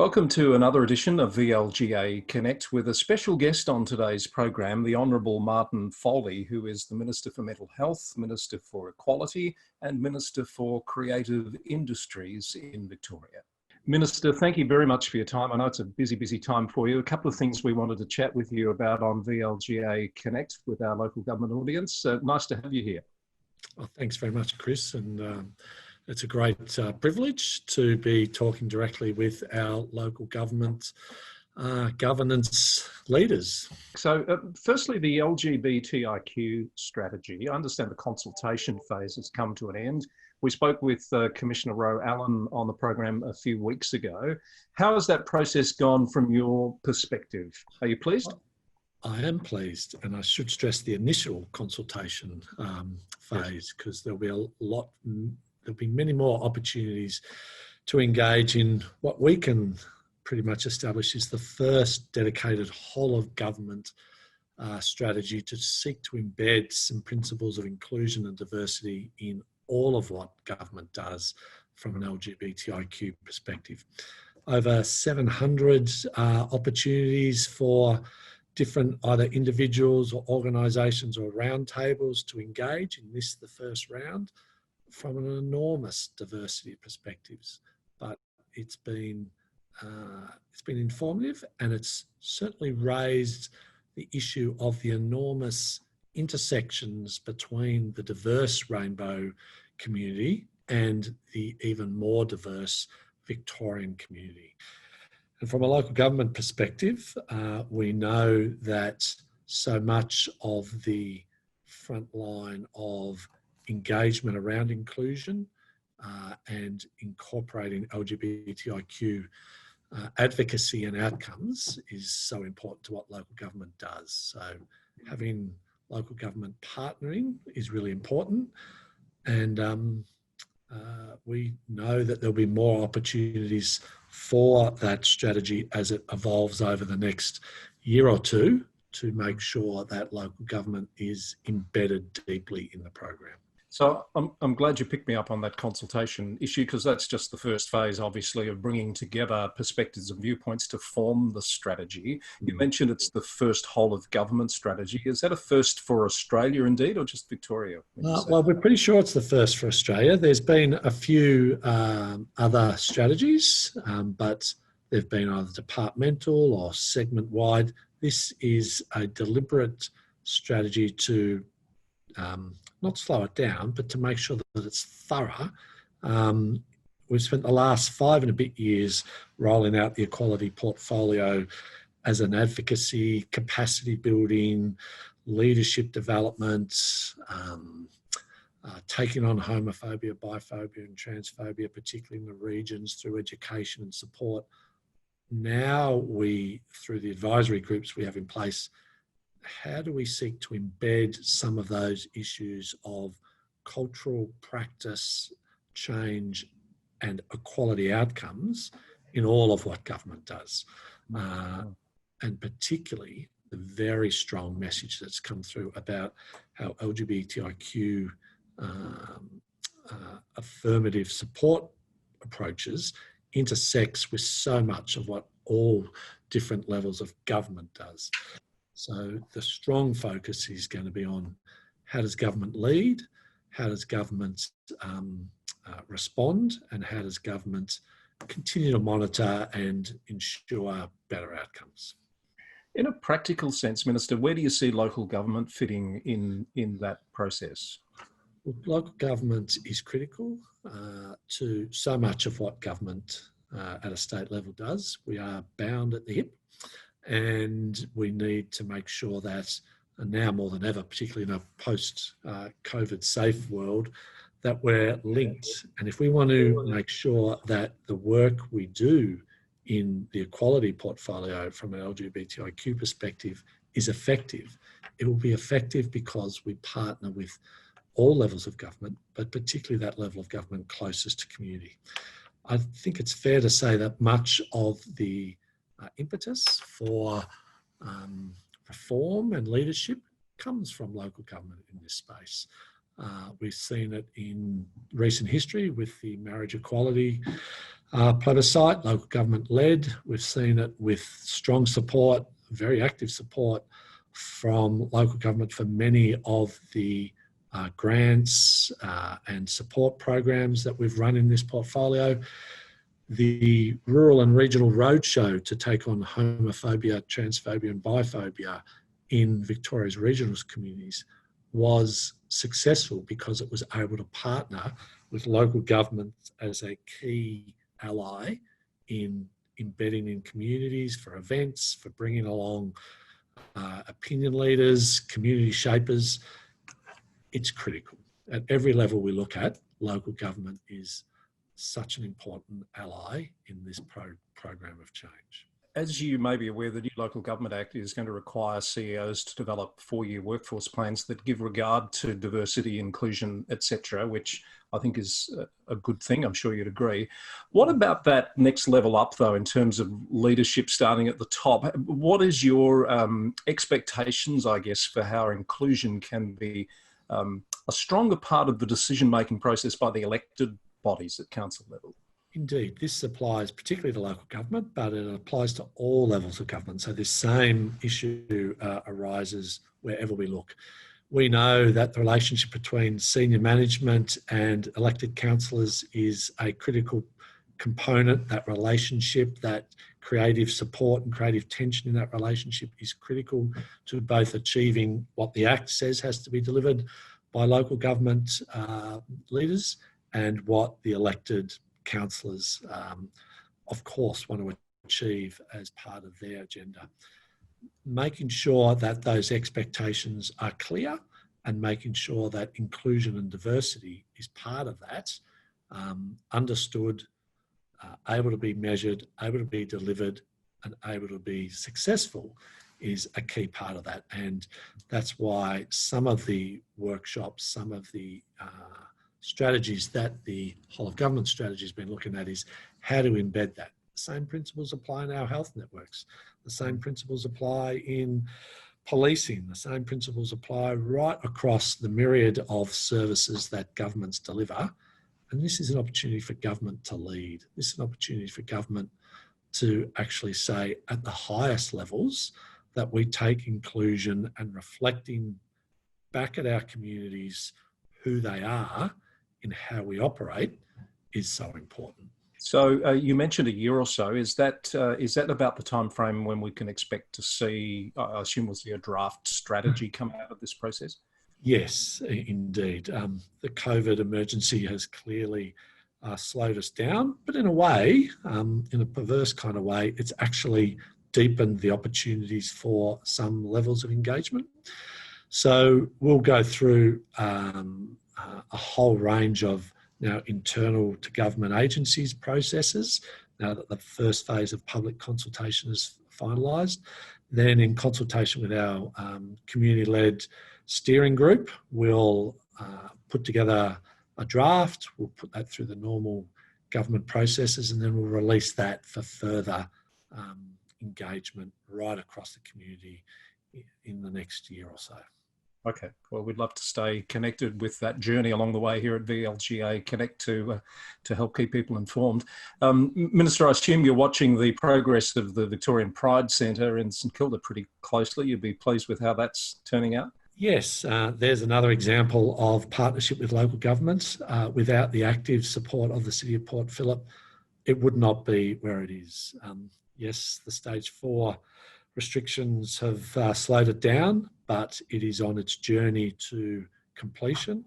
Welcome to another edition of VLGA Connect with a special guest on today's program, the Honourable Martin Foley, who is the Minister for Mental Health, Minister for Equality and Minister for Creative Industries in Victoria. Minister, thank you very much for your time. I know it's a busy time for you. A couple of things we wanted to chat with you about on VLGA Connect with our local government audience. Nice to have you here. Well, thanks very much, Chris. And it's a great privilege to be talking directly with our local government governance leaders. So firstly, the LGBTIQ strategy. I understand the consultation phase has come to an end. We spoke with Commissioner Roe Allen on the program a few weeks ago. How has that process gone from your perspective? Are you pleased? I am pleased, and I should stress the initial consultation phase, because there'll be many more opportunities to engage in what we can pretty much establish is the first dedicated whole of government strategy to seek to embed some principles of inclusion and diversity in all of what government does from an LGBTIQ perspective. Over 700 opportunities for different either individuals or organisations or roundtables to engage in this, the first round, from an enormous diversity of perspectives. But it's been informative, and it's certainly raised the issue of the enormous intersections between the diverse rainbow community and the even more diverse Victorian community. And from a local government perspective, we know that so much of the front line of engagement around inclusion and incorporating LGBTIQ advocacy and outcomes is so important to what local government does. So having local government partnering is really important, and we know that there'll be more opportunities for that strategy as it evolves over the next year or two to make sure that local government is embedded deeply in the program. So I'm glad you picked me up on that consultation issue, because that's just the first phase, obviously, of bringing together perspectives and viewpoints to form the strategy. You mentioned it's the first whole of government strategy. Is that a first for Australia indeed, or just Victoria? Well, we're pretty sure it's the first for Australia. There's been a few other strategies, but they've been either departmental or segment-wide. This is a deliberate strategy to not slow it down, but to make sure that it's thorough. We've spent the last 5 and a bit years rolling out the equality portfolio as an advocacy, capacity building, leadership development, taking on homophobia, biphobia and transphobia, particularly in the regions, through education and support. Now through the advisory groups we have in place, how do we seek to embed some of those issues of cultural practice, change and equality outcomes in all of what government does? And particularly the very strong message that's come through about how LGBTIQ affirmative support approaches intersects with so much of what all different levels of government does. So the strong focus is going to be on how does government lead, how does government respond, and how does government continue to monitor and ensure better outcomes. In a practical sense, Minister, where do you see local government fitting in that process? Well, local government is critical to so much of what government at a state level does. We are bound at the hip, and we need to make sure that, and now more than ever, particularly in a post-COVID safe world, that we're linked. And if we want to make sure that the work we do in the equality portfolio from an LGBTIQ perspective is effective, it will be effective because we partner with all levels of government, but particularly that level of government closest to community. I think it's fair to say that much of the impetus for reform and leadership comes from local government in this space. We've seen it in recent history with the marriage equality plebiscite, local government led. We've seen it with strong support, very active support from local government for many of the grants and support programs that we've run in this portfolio. The Rural and Regional Roadshow to take on homophobia, transphobia and biphobia in Victoria's regional communities was successful because it was able to partner with local governments as a key ally in embedding in communities for events, for bringing along opinion leaders, community shapers. It's critical. At every level we look at, local government is such an important ally in this program of change. As you may be aware, the new Local Government Act is going to require CEOs to develop 4-year workforce plans that give regard to diversity, inclusion, etc., which I think is a good thing. I'm sure you'd agree. What about that next level up, though, in terms of leadership starting at the top? What is your expectations, I guess, for how inclusion can be a stronger part of the decision-making process by the elected bodies at council level? Indeed, this applies particularly to local government, but it applies to all levels of government. So this same issue arises wherever we look. We know that the relationship between senior management and elected councillors is a critical component. That relationship, that creative support and creative tension in that relationship is critical to both achieving what the Act says has to be delivered by local government leaders and what the elected councillors, of course, want to achieve as part of their agenda. Making sure that those expectations are clear and making sure that inclusion and diversity is part of that, understood, able to be measured, able to be delivered, and able to be successful is a key part of that. And that's why some of the workshops, some of the strategies that the whole of government strategy has been looking at is how to embed that. The same principles apply in our health networks. The same principles apply in policing. The same principles apply right across the myriad of services that governments deliver. And this is an opportunity for government to lead. This is an opportunity for government to actually say at the highest levels that we take inclusion and reflecting back at our communities who they are in how we operate is so important. So you mentioned a year or so. Is that about the time frame when we can expect to see, I assume we'll see a draft strategy come out of this process? Yes, indeed. The COVID emergency has clearly slowed us down, but in a way, in a perverse kind of way, it's actually deepened the opportunities for some levels of engagement. So we'll go through a whole range of now internal to government agencies processes, now that the first phase of public consultation is finalised. Then in consultation with our community-led steering group, we'll put together a draft, we'll put that through the normal government processes, and then we'll release that for further engagement right across the community in the next year or so. Okay, well, we'd love to stay connected with that journey along the way here at VLGA Connect to help keep people informed. Minister, I assume you're watching the progress of the Victorian Pride Centre in St Kilda pretty closely. You'd be pleased with how that's turning out? Yes, there's another example of partnership with local governments. Without the active support of the City of Port Phillip, it would not be where it is. Yes, the stage 4 restrictions have slowed it down, but it is on its journey to completion.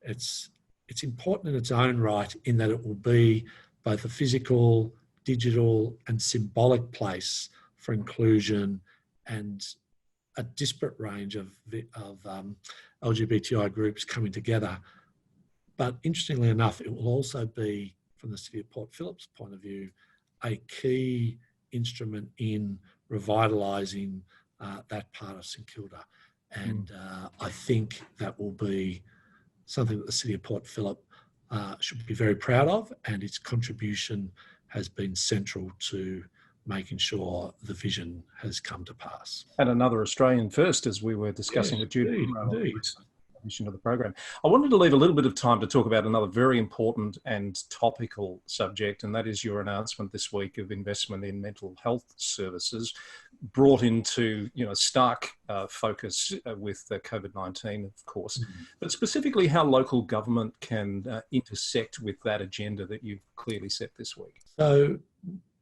It's important in its own right in that it will be both a physical, digital and symbolic place for inclusion and a disparate range of LGBTI groups coming together. But interestingly enough, it will also be, from the City of Port Phillip's point of view, a key instrument in revitalising that part of St Kilda. And I think that will be something that the City of Port Phillip should be very proud of, and its contribution has been central to making sure the vision has come to pass. And another Australian first, as we were discussing with Judy. Indeed. Of the program. I wanted to leave a little bit of time to talk about another very important and topical subject, and that is your announcement this week of investment in mental health services, brought into stark focus with COVID-19, of course, but specifically how local government can intersect with that agenda that you've clearly set this week. So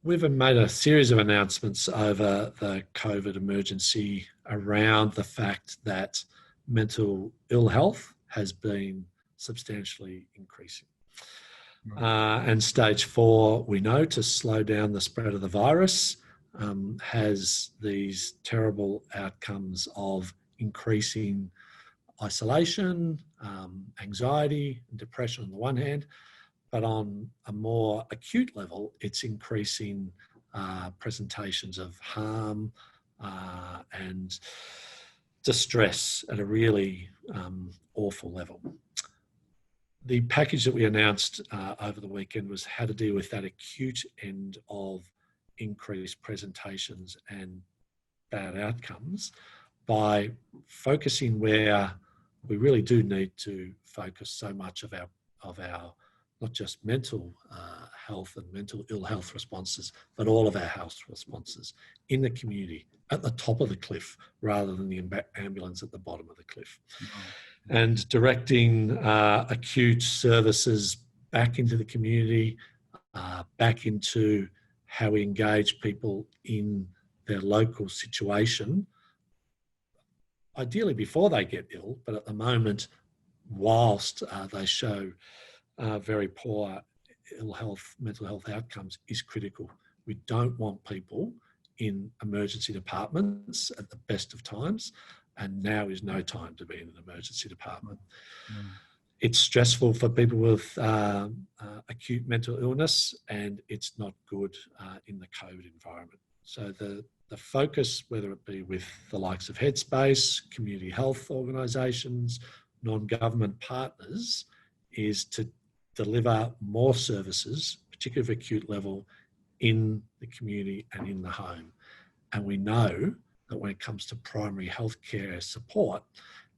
we've made a series of announcements over the COVID emergency around the fact that mental ill health has been substantially increasing. And stage 4, we know, to slow down the spread of the virus, has these terrible outcomes of increasing isolation, anxiety, and depression on the one hand, but on a more acute level, it's increasing presentations of harm and distress at a really awful level. The package that we announced over the weekend was how to deal with that acute end of increased presentations and bad outcomes by focusing where we really do need to focus so much of our not just mental health and mental ill health responses, but all of our health responses in the community, at the top of the cliff, rather than the ambulance at the bottom of the cliff. And directing acute services back into the community, back into how we engage people in their local situation, ideally before they get ill, but at the moment, whilst they show very poor mental health outcomes, is critical. We don't want people in emergency departments at the best of times, and now is no time to be in an emergency department. It's stressful for people with acute mental illness, and it's not good in the COVID environment. So the focus, whether it be with the likes of Headspace, community health organisations, non-government partners, is to deliver more services, particularly for acute level, in the community and in the home. And we know that when it comes to primary healthcare support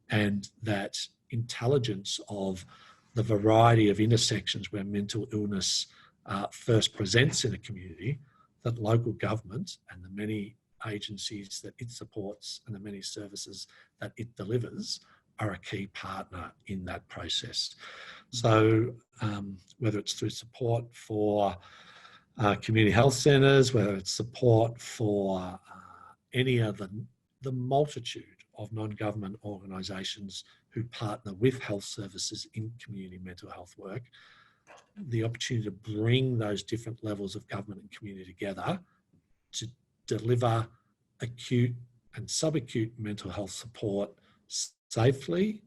and that intelligence of the variety of intersections where mental illness first presents in a community, that local government and the many agencies that it supports and the many services that it delivers are a key partner in that process. So whether it's through support for community health centres, whether it's support for any of the multitude of non-government organisations who partner with health services in community mental health work, the opportunity to bring those different levels of government and community together to deliver acute and subacute mental health support safely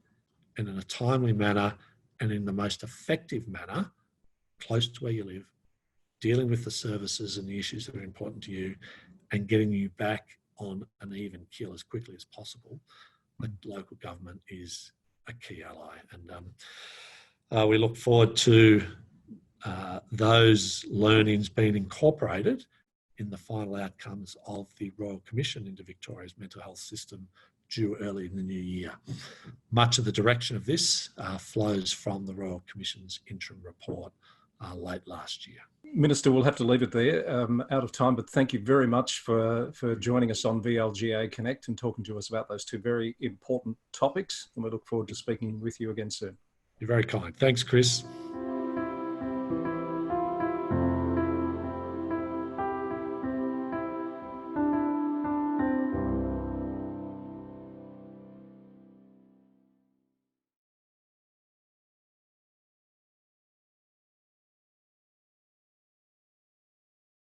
and in a timely manner and in the most effective manner, close to where you live, dealing with the services and the issues that are important to you, and getting you back on an even keel as quickly as possible. But local government is a key ally, and we look forward to those learnings being incorporated in the final outcomes of the Royal Commission into Victoria's mental health system due early in the new year. Much of the direction of this flows from the Royal Commission's interim report late last year. Minister, we'll have to leave it there, out of time, but thank you very much for joining us on VLGA Connect and talking to us about those two very important topics, and we look forward to speaking with you again soon. You're very kind. Thanks, Chris.